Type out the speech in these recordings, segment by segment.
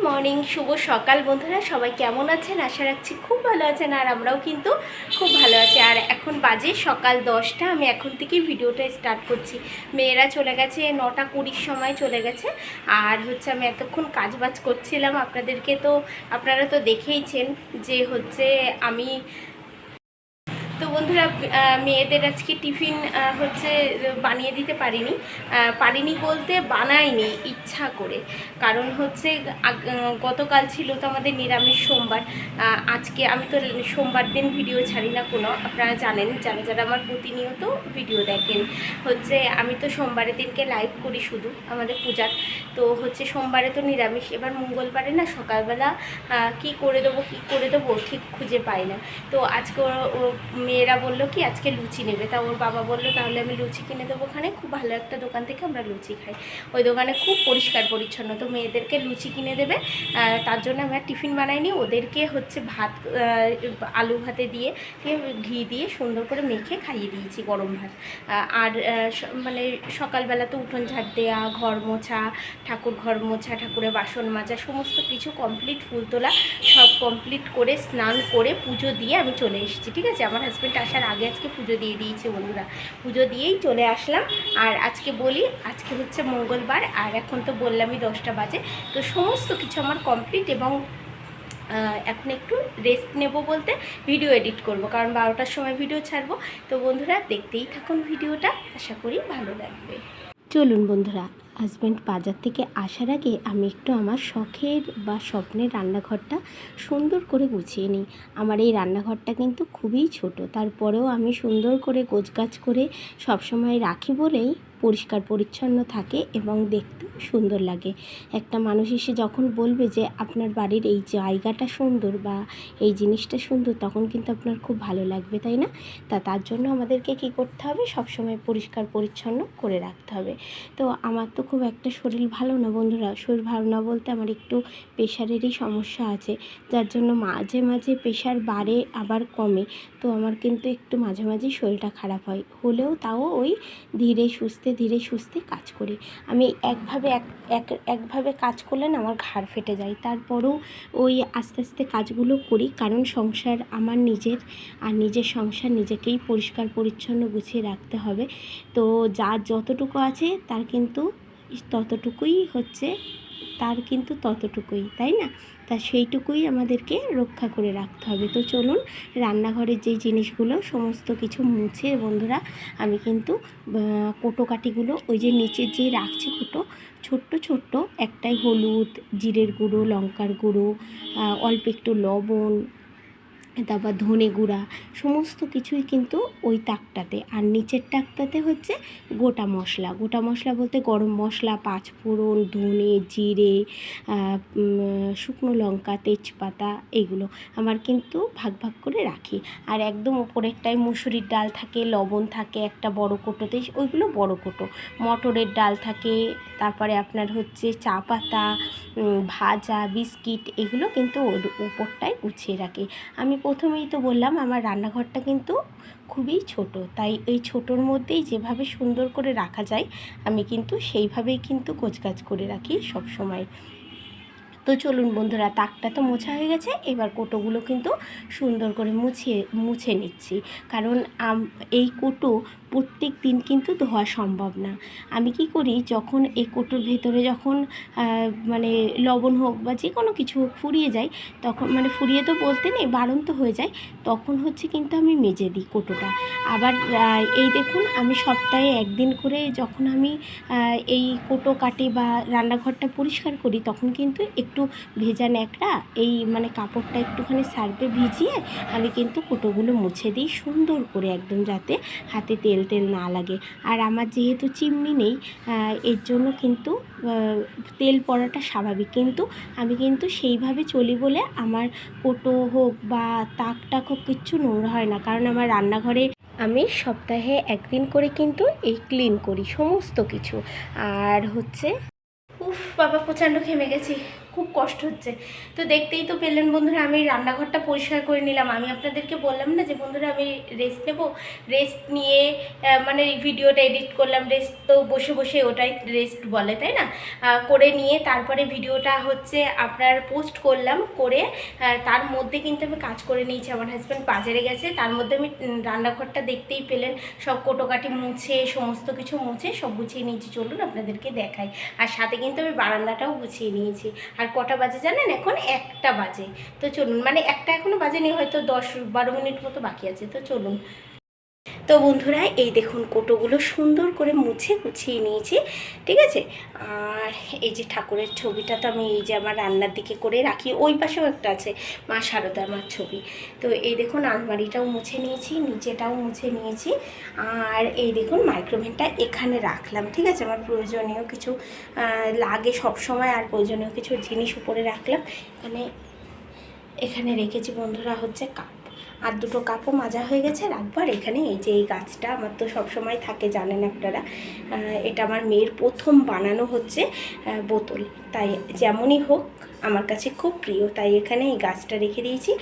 Morning, শুভ সকাল বন্ধুরা। সবাই কেমন আছেন? আশা রাখছি খুব ভালো আছেন, আর আমরাও কিন্তু খুব ভালো আছি। আর এখন বাজে সকাল 10টা। আমি এখন থেকেই ভিডিওটা স্টার্ট করছি। মেয়েরা চলে গেছে 9:20 সময় চলে গেছে। আর হচ্ছে আমি এতক্ষণ কাজবাজ করছিলাম, আপনারা তো দেখেইছেন যে হচ্ছে আমি তো বন্ধুরা মেয়েদের আজকে টিফিন হচ্ছে বানিয়ে দিতে পারিনি বলতে বানাইনি ইচ্ছা করে। কারণ হচ্ছে গতকাল ছিল তো আমাদের নিরামিষ সোমবার। আজকে আমি তো সোমবার দিন ভিডিও ছাড়ি না কোনো, আপনারা জানেন, যারা আমার প্রতিনিয়ত ভিডিও দেখেন। হচ্ছে আমি তো সোমবারের দিনকে লাইভ করি শুধু আমাদের পূজার। তো হচ্ছে সোমবারে তো নিরামিষ, এবার মঙ্গলবারে না সকালবেলা কি করে দেবো ঠিক খুঁজে পাই না। তো আজকে মেয়েরা বললো কি আজকে লুচি নেবে, তা ওর বাবা বললো তাহলে আমি লুচি কিনে দেবো। ওখানে খুব ভালো একটা দোকান থেকে আমরা লুচি খাই, ওই দোকানে খুব পরিষ্কার পরিচ্ছন্ন। তো মেয়েদেরকে লুচি কিনে দেবে, তার জন্য আমরা টিফিন বানাইনি। ওদেরকে হচ্ছে ভাত, আলু ভাতে দিয়ে ঘি দিয়ে সুন্দর করে মেখে খাইয়ে দিয়েছি, গরম ভাত। আর মানে সকালবেলা তো উঠোন ঝাড় দেওয়া, ঘর মোছা, ঘর মোছা, ঠাকুরের বাসন মাজা, সমস্ত কিছু কমপ্লিট, ফুল তোলা সব কমপ্লিট করে স্নান করে পুজো দিয়ে আমি চলে এসেছি। ঠিক আছে, আমার হাজব্যান্ড আসার আগে আজকে পুজো দিয়ে দিয়েছে বন্ধুরা। পুজো দিয়েই চলে আসলাম। আর আজকে হচ্ছে মঙ্গলবার, আর এখন তো বললামই 10টা বাজে। তো সমস্ত কিছু আমার কমপ্লিট, এবং এখন একটু রেস্ট নেব বলতে ভিডিও এডিট করব, কারণ 12টার সময় ভিডিও ছাড়বো। তো বন্ধুরা দেখতেই থাকুন ভিডিওটা, আশা করি ভালো লাগবে। চলুন বন্ধুরা, হাজব্যান্ড বাজার থেকে আসার আগে আমি একটু আমার শখের বা স্বপ্নের রান্নাঘরটা সুন্দর করে গুছিয়ে নিই। আমার এই রান্নাঘরটা কিন্তু খুবই ছোট, তারপরেও আমি সুন্দর করে গোছগাছ করে সবসময় রাখি বলেই পরিষ্কার পরিচ্ছন্ন থাকে এবং দেখতেও সুন্দর লাগে। একটা মানুষ এসে যখন বলবে যে আপনার বাড়ির এই জায়গাটা সুন্দর বা এই জিনিসটা সুন্দর, তখন কিন্তু আপনার খুব ভালো লাগবে, তাই না? তার জন্য আমাদেরকে কী করতে হবে, সবসময় পরিষ্কার পরিচ্ছন্ন করে রাখতে হবে। তো আমার তো খুব একটা শরীর ভালো না বন্ধুরা। শরীর ভালো না বলতে আমার একটু প্রেশারেরই সমস্যা আছে, যার জন্য মাঝে মাঝে প্রেশার বাড়ে আবার কমে। তো আমার কিন্তু একটু মাঝে মাঝেই শরীরটা খারাপ হলেও তাও ওই ধীরে সুস্থে কাজ করি। আমি একভাবে কাজ করলে না আমার ঘাড় ফেটে যায়, তারপরেও ওই আস্তে আস্তে কাজগুলো করি, কারণ সংসার আমার নিজের, আর নিজের সংসার নিজেকেই পরিষ্কার পরিচ্ছন্ন গুছিয়ে রাখতে হবে। তো যার যতটুকু আছে তার কিন্তু ততটুকুই, তাই না? তা সেইটুকুই আমাদেরকে রক্ষা করে রাখতে হবে। তো চলুন, রান্নাঘরের যেই জিনিসগুলো সমস্ত কিছু মুছে বন্ধুরা আমি কিন্তু কোটোকাটিগুলো, ওই যে নিচে যে রাখছি কোটো, ছোট্ট একটাই হলুদ, জিরের গুঁড়ো, লঙ্কার গুঁড়ো, অল্প একটু লবণ, তারপর ধনে গুঁড়া, সমস্ত কিছুই কিন্তু ওই তাকটাতে। আর নিচের তাকটাতে হচ্ছে গোটা মশলা বলতে গরম মশলা, পাঁচফোড়ন, ধনে, জিরে, শুকনো লঙ্কা, তেজপাতা, এইগুলো আমার কিন্তু ভাগ করে রাখি। আর একদম ওপরেরটায় মুসুরির ডাল থাকে, লবণ থাকে একটা বড় কোটোতে, ওইগুলো বড় কোটো। মটরের ডাল থাকে, তারপরে আপনার হচ্ছে চা পাতা, ভাজা, বিস্কিট, এগুলো কিন্তু ওর উপরটায় গুছিয়ে রাখি। আমি প্রথমেই তো বললাম আমার রান্নাঘরটা কিন্তু খুবই ছোট, তাই এই ছোটোর মধ্যেই যেভাবে সুন্দর করে রাখা যায় আমি কিন্তু সেইভাবেই কিন্তু গোছগাছ করে রাখি সব সময়। তো চলুন বন্ধুরা, তাকটা তো মোছা হয়ে গেছে, এবার কোটোগুলো কিন্তু সুন্দর করে মুছে নিচ্ছি, কারণ এই কোটো প্রত্যেক দিন কিন্তু ধোয়া সম্ভব না। আমি কি করি, যখন এই কোটোর ভেতরে যখন মানে লবণ হোক বা যে কোনো কিছু হোক ফুরিয়ে যায়, তখন মানে ফুরিয়ে তো বলতে নেই, বাড়ন্ত হয়ে যায়, তখন হচ্ছে কিন্তু আমি মেজে দিই কোটোটা। আবার এই দেখুন, আমি সপ্তাহে একদিন করে যখন আমি এই কোটো কাটি বা রান্নাঘরটা পরিষ্কার করি, তখন কিন্তু একটু ভেজা ন্যাকড়া, এই মানে কাপড়টা একটুখানি সার্ফে ভিজিয়ে আমি কিন্তু কোটোগুলো মুছে দিই সুন্দর করে, একদম যাতে হাতে তেল না লাগে। আর আমার যেহেতু চিমনি নেই, এর জন্য কিন্তু তেল পড়াটা স্বাভাবিক, কিন্তু আমি কিন্তু সেইভাবে চলি বলে আমার কোটো হোক বা তাক হোক কিচ্ছু নোংরা হয় না, কারণ আমার রান্নাঘরে আমি সপ্তাহে একদিন করে কিন্তু এই ক্লিন করি সমস্ত কিছু। আর হচ্ছে বাবা প্রচণ্ড ঘেমে গেছি। খুব কষ্ট হচ্ছে। তো দেখতেই তো পেলেন বন্ধুরা, আমি রান্নাঘরটা পরিষ্কার করে নিলাম। আমি আপনাদেরকে বললাম না যে বন্ধুরা আমি রেস্ট নেব, রেস্ট নিয়ে মানে ভিডিওটা এডিট করলাম। রেস্ট তো বসে বসে ওটাই রেস্ট বলে, তাই না? করে নিয়ে তারপরে ভিডিওটা হচ্ছে আপনার পোস্ট করলাম। করে তার মধ্যে কিন্তু আমি কাজ করে নিয়েছি। আমার হাজব্যান্ড বাজারে গেছে, তার মধ্যে আমি রান্নাঘরটা দেখতেই পেলেন সব কোটোকাটি মুছে, সমস্ত কিছু মুছে সব গুছিয়ে নিয়েছি। চলুন আপনাদেরকে দেখাই। আর সাথে কিন্তু আমি বারান্দাটাও গুছিয়ে নিয়েছি। আর কটা বাজে জানেন? এখন 1টা বাজে। তো চলুন, মানে 1টা এখনও বাজেনি, হয়তো 10-12 মিনিট মতো বাকি আছে। তো চলুন। তো বন্ধুরা এই দেখুন কোটোগুলো সুন্দর করে মুছে গুছিয়ে নিয়েছি, ঠিক আছে? আর এই যে ঠাকুরের ছবিটা তো আমি এই যে আমার রান্নার দিকে করে রাখি, ওই পাশেও একটা আছে মা শারদা মার ছবি। তো এই দেখুন আলমারিটাও মুছে নিয়েছি, নিচেটাও মুছে নিয়েছি। আর এই দেখুন মাইক্রোওভেনটা এখানে রাখলাম, ঠিক আছে? আমার প্রয়োজনীয় কিছু লাগে সব সময়, আর প্রয়োজনীয় কিছু জিনিস উপরে রাখলাম। এখানে রেখেছি বন্ধুরা হচ্ছে কাপ, আর 2টো কাপও মাজা হয়ে গেছে, রাখবো। আর এখানে এই যে এই গাছটা আমার তো সবসময় থাকে, জানেন আপনারা। এটা আমার মেয়ের প্রথম বানানো হচ্ছে বোতল, তাই যেমনই হোক আমার কাছে খুব প্রিয়, তাই এখানে এই গাছটা রেখে দিয়েছি।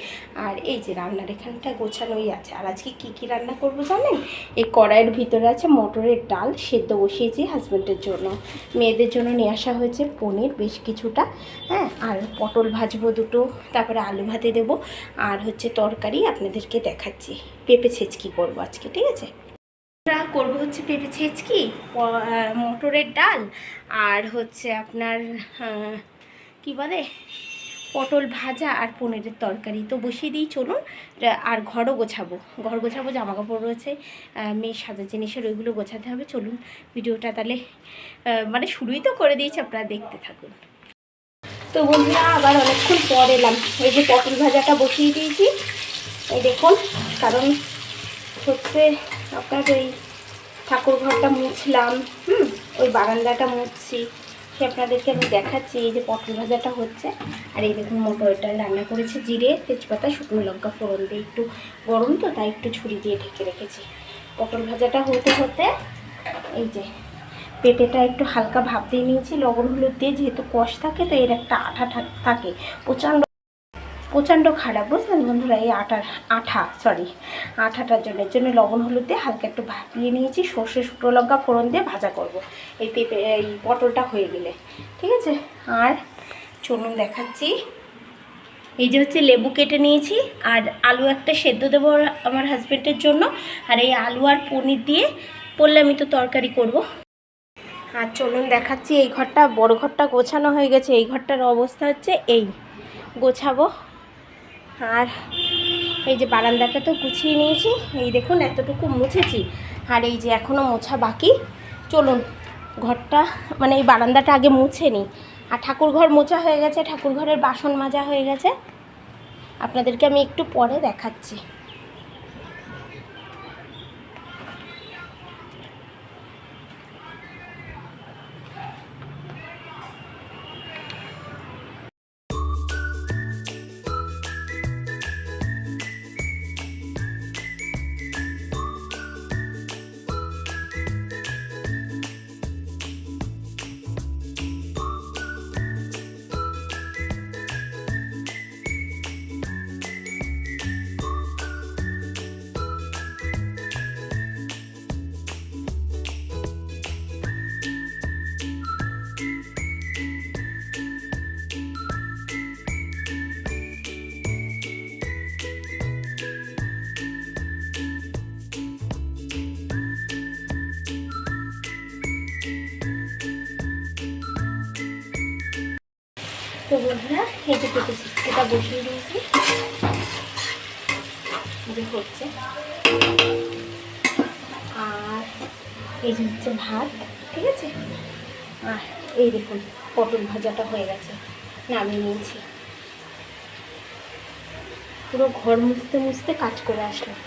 আর এই যে রান্নার এখানটা গোছানোই আছে। আর আজকে কী রান্না করব জানেন? এই কড়াইয়ের ভিতরে আছে মটরের ডাল, সেদ্ধ বসিয়েছি হাজব্যান্ডের জন্য। মেয়েদের জন্য নিয়ে আসা হয়েছে পনির বেশ কিছুটা, হ্যাঁ। আর পটল ভাজবো 2টো, তারপরে আলু ভাতে দেবো। আর হচ্ছে তরকারি আপনাদেরকে দেখাচ্ছি, পেঁপে ছেঁচকি করবো আজকে, ঠিক আছে? করবো হচ্ছে পেঁপে ছেঁচকি, মটরের ডাল, আর হচ্ছে আপনার কি বলে পটল ভাজা, আর পনিরের তরকারি। তো বসিয়ে দিই চলুন। আর ঘর গোছাবো, জামা কাপড় রয়েছে, মেয়ের সাজা জিনিসের, ওইগুলো গোছাতে হবে। চলুন ভিডিওটা তাহলে মানে শুরুই তো করে দিয়েছি, আপনারা দেখতে থাকুন। তো বন্ধুরা আবার অনেকক্ষণ পর এলাম। এই যে পটল ভাজাটা বসিয়ে দিয়েছি, এই দেখুন। কারণ হচ্ছে আপনার ওই ঠাকুর ঘরটা মুছলাম, ওই বারান্দাটা মুছছি, সে আপনাদেরকে আমি দেখাচ্ছি। এই যে পটল ভাজাটা হচ্ছে, আর এই দেখুন মটরটা রান্না করেছি জিরে, তেজপাতা, শুকনো লঙ্কা ফোড়ন দিয়ে। একটু গরম তো, তাই একটু ছুরি দিয়ে ঢেকে রেখেছি। পটল ভাজাটা হতে হতে এই যে পেঁপেটা একটু হালকা ভাপ দিয়ে নিয়েছি লবণ হলুদ দিয়ে, যেহেতু কষ থাকে তো এর একটা আঠা থাকে, প্রচণ্ড খারাপ, বুঝলেন বন্ধুরা? এই আঠাটার জন্য লবণ হলুদ দিয়ে হালকা একটু ভাপিয়ে নিয়েছি। সর্ষে শুকনো লঙ্কা ফোড়ন দিয়ে ভাজা করব এই পটলটা হয়ে গেলে, ঠিক আছে? আর চলুন দেখাচ্ছি। এই যে হচ্ছে লেবু কেটে নিয়েছি, আর আলু একটা সেদ্ধ দেবো আমার হাজব্যান্ডের জন্য। আর এই আলু আর পনির দিয়ে পড়লে আমি তো তরকারি করব। আর চলুন দেখাচ্ছি, এই ঘরটা, বড় ঘরটা গোছানো হয়ে গেছে। এই ঘরটার অবস্থা হচ্ছে এই, গোছাবো। আর এই যে বারান্দাটা তো গুছিয়ে নিয়েছি, এই দেখুন এতটুকু মুছেছি। আর এই যে এখনও মোছা বাকি। চলুন ঘরটা, মানে এই বারান্দাটা আগে মুছে নিই। আর ঠাকুর ঘর মোছা হয়ে গেছে, ঠাকুর ঘরের বাসন মাজা হয়ে গেছে, আপনাদেরকে আমি একটু পরে দেখাচ্ছি। তো বন্ধুরা এই যে পেঁপে ছিটকেটা বসিয়ে দিয়েছি, যে হচ্ছে। আর এই যে হচ্ছে ভাত, ঠিক আছে? আর এই দেখুন পটল ভাজাটা হয়ে গেছে, নামিয়ে নিয়েছি। পুরো ঘর মুছতে মুছতে কাজ করে আসলাম।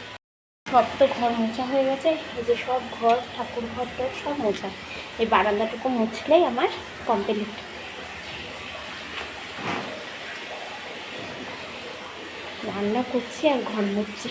সব তো ঘর মোছা হয়ে গেছে, এই যে সব ঘর, ঠাকুর ঘর তো সব মোছা। এই বারান্দাটুকু মুছলেই আমার কমপ্লিট। রান্না করছি আর ঘর মুছছি।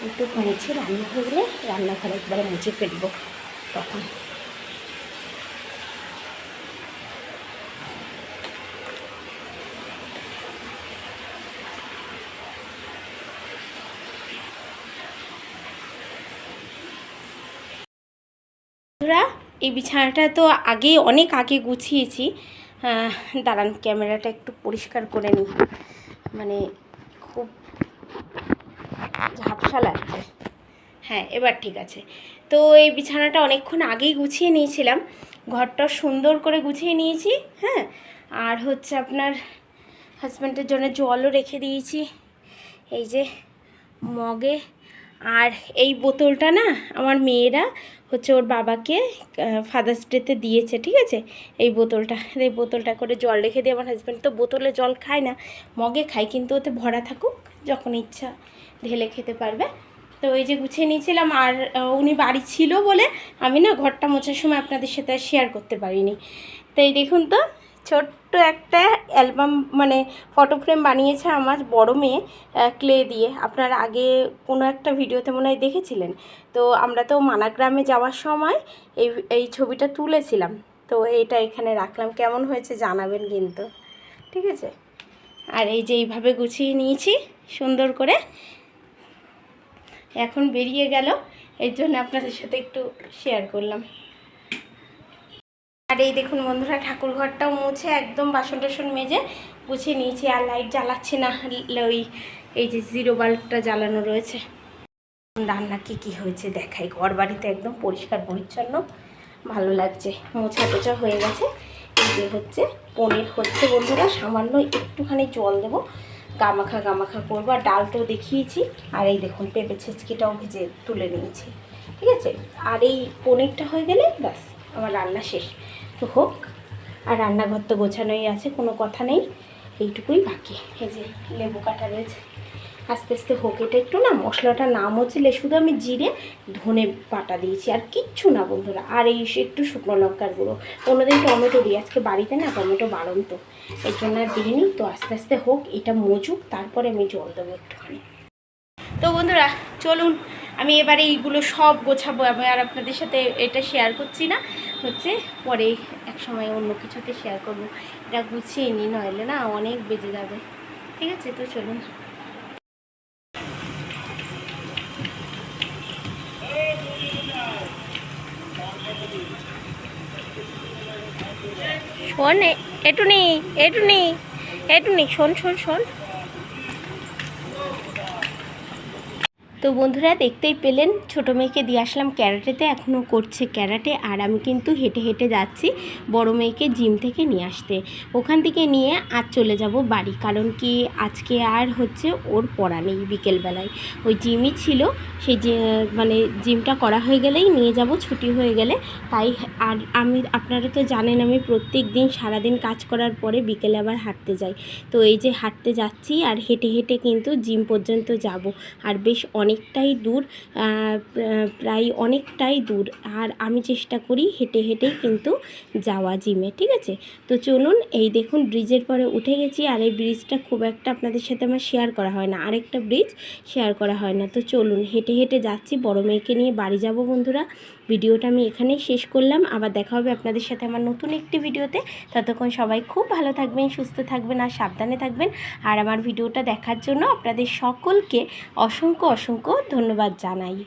একটু মুছে রান্না হয়ে গেলে রান্নাঘরে একবারে মুছে ফেলবো তখন। এই বিছানাটা তো অনেক আগে গুছিয়েছি। দাঁড়ান ক্যামেরাটা একটু পরিষ্কার করে নিই, মানে খুব ঝাপসা লাগছে। হ্যাঁ, এবার ঠিক আছে। তো এই বিছানাটা অনেকক্ষণ আগেই গুছিয়ে নিয়েছিলাম, ঘরটা সুন্দর করে গুছিয়ে নিয়েছি। হ্যাঁ, আর হচ্ছে আপনার হাজব্যান্ডের জন্য জলও রেখে দিয়েছি এই যে মগে। আর এই বোতলটা না আমার মেয়েরা হচ্ছে ওর বাবাকে ফাদার্স ডেতে দিয়েছে, ঠিক আছে। এই বোতলটা করে জল রেখে দিই। আমার হাজব্যান্ড তো বোতলে জল খায় না, মগে খায়, কিন্তু ওতে ভরা থাকুক, যখন ইচ্ছা ঢেলে খেতে পারবে। তো এই যে গুছিয়ে নিয়েছিলাম। আর উনি বাড়ি ছিল বলে আমি না ঘরটা মোছার সময় আপনাদের সাথে শেয়ার করতে পারিনি। তো এই দেখুন তো, ছোট্ট একটা অ্যালবাম মানে ফটো ফ্রেম বানিয়েছে আমার বড় মেয়ে ক্লে দিয়ে। আপনারা আগে কোনো একটা ভিডিওতে মনে হয় দেখেছিলেন। তো আমরা তো মানাগ্রামে যাওয়ার সময় এই ছবিটা তুলেছিলাম। তো এটা এখানে রাখলাম, কেমন হয়েছে জানাবেন কিন্তু, ঠিক আছে। আর এই যে এইভাবে গুছিয়ে নিয়েছি সুন্দর করে, এখন বেরিয়ে গেল, এর জন্য আপনাদের সাথে একটু শেয়ার করলাম। আর এই দেখুন বন্ধুরা, ঠাকুর ঘরটাও মুছে একদম বাসন টাসন মেজে গুছিয়ে নিয়েছি। আর লাইট জ্বালাচ্ছি না, এই যে জিরো বাল্বটা জ্বালানো রয়েছে। রান্না কি হয়েছে দেখাই। ঘর বাড়িতে একদম পরিষ্কার পরিচ্ছন্ন, ভালো লাগছে। মোছা টোছা হয়ে গেছে। এই যে হচ্ছে পনির হচ্ছে বন্ধুরা, সামান্য একটুখানি জল দেবো, গামাখা করবো। আর ডাল তো দেখিয়েছি। আর এই দেখুন পেঁপে ছেঁচকিটাও ভেজে তুলে নিয়েছি, ঠিক আছে। আর এই পনিরটা হয়ে গেলে ব্যাস আমার রান্না শেষ। তো হোক, আর রান্নাঘর তো গোছানোই আছে, কোনো কথা নেই, এইটুকুই বাকি। এই যে লেবু কাটা রয়েছে, আস্তে আস্তে হোক। এটা একটু না মশলাটা না মচলে শুধু আমি জিরে ধনে বাটা দিয়েছি, আর কিচ্ছু না বন্ধুরা। আর এই একটু শুকনো লঙ্কার গুঁড়ো, কোনোদিন টমেটো দিই, আজকে বাড়িতে না টমেটো বারণ, তো এর জন্য আর দিইনি। তো আস্তে আস্তে হোক, এটা মজুক, তারপরে আমি জল দেবো একটুখানি। তো বন্ধুরা চলুন, আমি এবারে এইগুলো সব গোছাবো। আমি আর আপনাদের সাথে এটা শেয়ার করছি না, হচ্ছে পরে এক সময় অন্য কিছুতে শেয়ার করব। এটা গুছিয়ে নিই, নইলে না অনেক বেজে যাবে, ঠিক আছে। তো চলুন। শোন এটুনি শোন। তো বন্ধুরা দেখতেই পেলেন, ছোটো মেয়েকে দিয়ে আসলাম ক্যারাটেতে, এখনও করছে ক্যারাটে। আর আমি কিন্তু হেঁটে হেঁটে যাচ্ছি বড় মেয়েকে জিম থেকে নিয়ে আসতে। ওখান থেকে নিয়ে আজ চলে যাব বাড়ি, কারণ কি আজকে আর হচ্ছে ওর পড়া নেই বিকেলবেলায়, ওই জিমই ছিল। সেই মানে জিমটা করা হয়ে গেলেই নিয়ে যাব, ছুটি হয়ে গেলে। তাই আর আপনারা তো জানেন আমি প্রত্যেক দিন সারাদিন কাজ করার পরে বিকেলে আবার হাঁটতে যাই। তো এই যে হাঁটতে যাচ্ছি, আর হেঁটে হেঁটে কিন্তু জিম পর্যন্ত যাব। আর বেশ অনেকটাই দূর, প্রায় অনেকটাই দূর। আর আমি চেষ্টা করি হেঁটে হেঁটেই কিন্তু যাওয়া জিমে, ঠিক আছে। তো চলুন, এই দেখুন ব্রিজের পরে উঠে গেছি। আর এই ব্রিজটা খুব একটা আপনাদের সাথে আমার শেয়ার করা হয় না, আরেকটা ব্রিজ শেয়ার করা হয় না। তো চলুন, হেঁটে হেঁটে যাচ্ছি, বড় মেয়েকে নিয়ে বাড়ি যাব বন্ধুরা। ভিডিওটা আমি এখানেই শেষ করলাম, আবার দেখা হবে আপনাদের সাথে আমার নতুন একটি ভিডিওতে। ততক্ষণ সবাই খুব ভালো থাকবেন, সুস্থ থাকবেন, আর সাবধানে থাকবেন। আর আমার ভিডিওটা দেখার জন্য আপনাদের সকলকে অসংখ্য ধন্যবাদ জানাই।